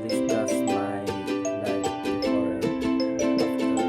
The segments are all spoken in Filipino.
discuss my life before and after.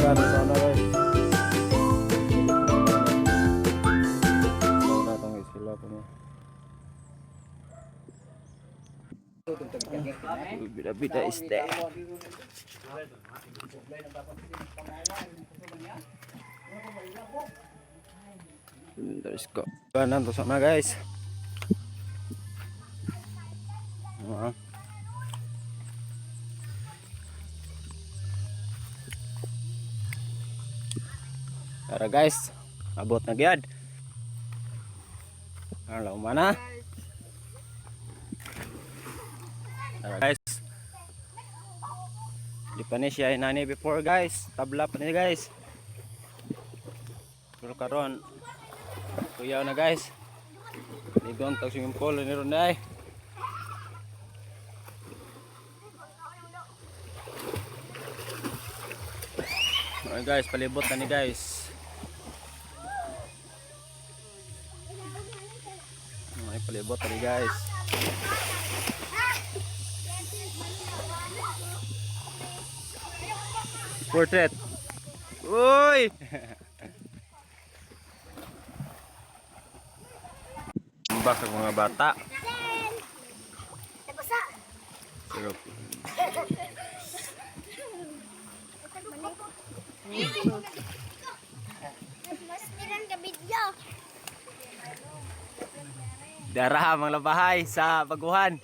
Sana sana guys. Wala tong isila ko mo. Bida-bida iste. Terus kok. Kanan to sana guys. Tara guys, abot na gyud. Hello mana? Tara guys. Di pa ni siya inani before guys. Tabla pa ni guys. Pero karon kuyaw na guys. Lidon tag swimming pool ni ron ay. Alright guys, palibot na ni guys. Ay palibot na ni guys. Portrait. Uy! Ambak ang mga bata. Sirup. Darah mga labahay sa baguhan.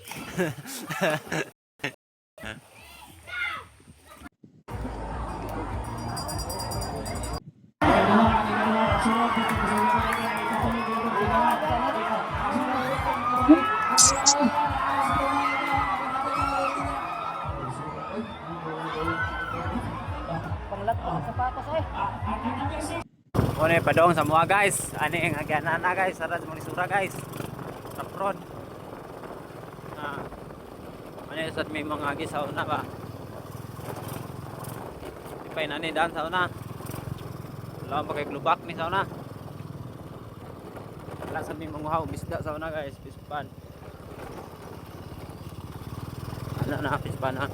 Ano padong sa mga guys, ano yung agyanan na guys, sarad mga isura guys, sa front. Ano yung sad may mga agi sa una ba? Ipay na ni daan sa una. Wala pa kay glubak ni sa una. Wala sad may mga uhaw, bisda sa una guys, pispan. Ano na, pispan na.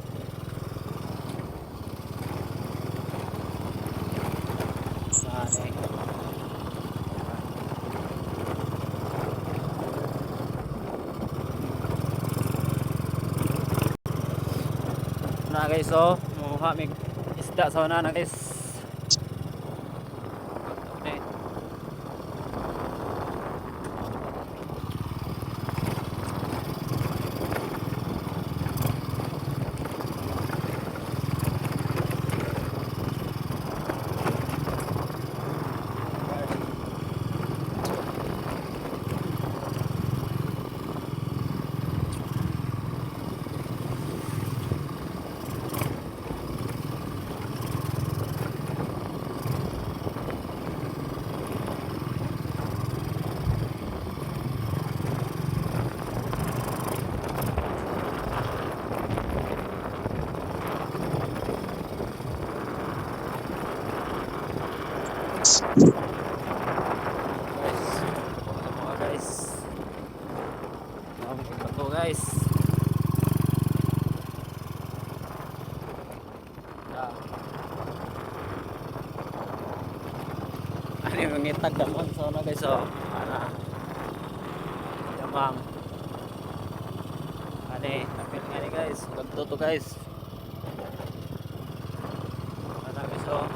Na guys, so muha mig isda sa una na guys. Okay. Guys, mga bato guys. Ah. Ano yung ngitag damang sa una guys, oh. Damang. Napil nga ni guys. Ganto to guys. Guys, oh.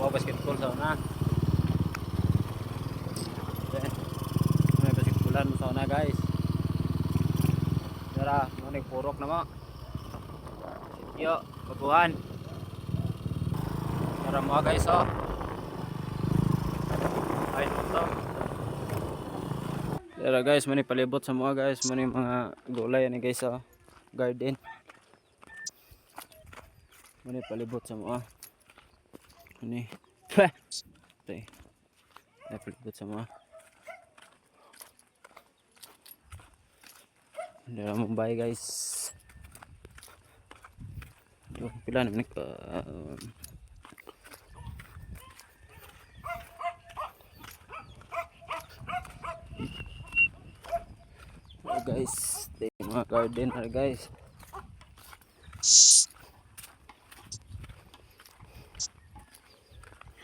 Basketball sa una. May basketballan mo sa una guys. Tara, may purok na mo. Yo, baguhan. Tara mo guys, oh. Ay, ito. Tara guys, may palibot sa mga guys. May mga gulay ni guys, oh. Garden. May palibot sa mga. Ini. Ito. May palibot sa mga. Tara mo bye guys. Yung pila naman guys, ito yung mga garden guys.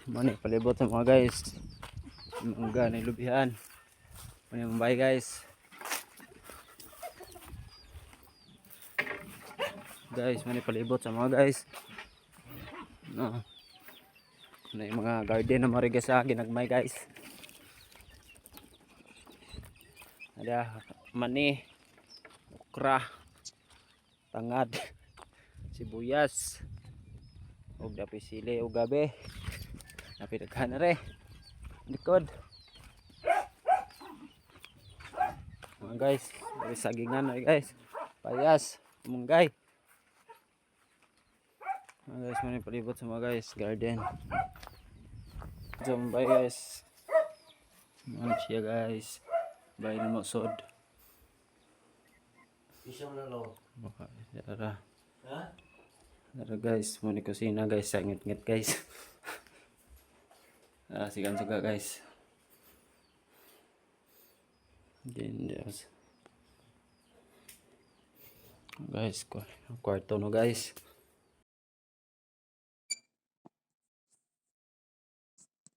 Mani palibot sa mga guys. Mangga na lubihan. Mani mambay guys. Guys, mani palibot sa mga guys. No. Na yung mga garden na marigas sa ginagmay guys. Ada mani, okra, tangad, sibuyas, ug dapi sili ug gabi. Napidaghan na re. Likod. Mga guys, dari sagingan na guys. Payas, munggay. Mga guys, mani palibot sa mga guys, garden. Jom bye guys. Ano siya guys. Bye na mo sod. Isang na lo. Tara. Ha? Tara guys, muni kusina guys, sangit-ngit guys. Sigan suga guys. Guys, kwarto no guys.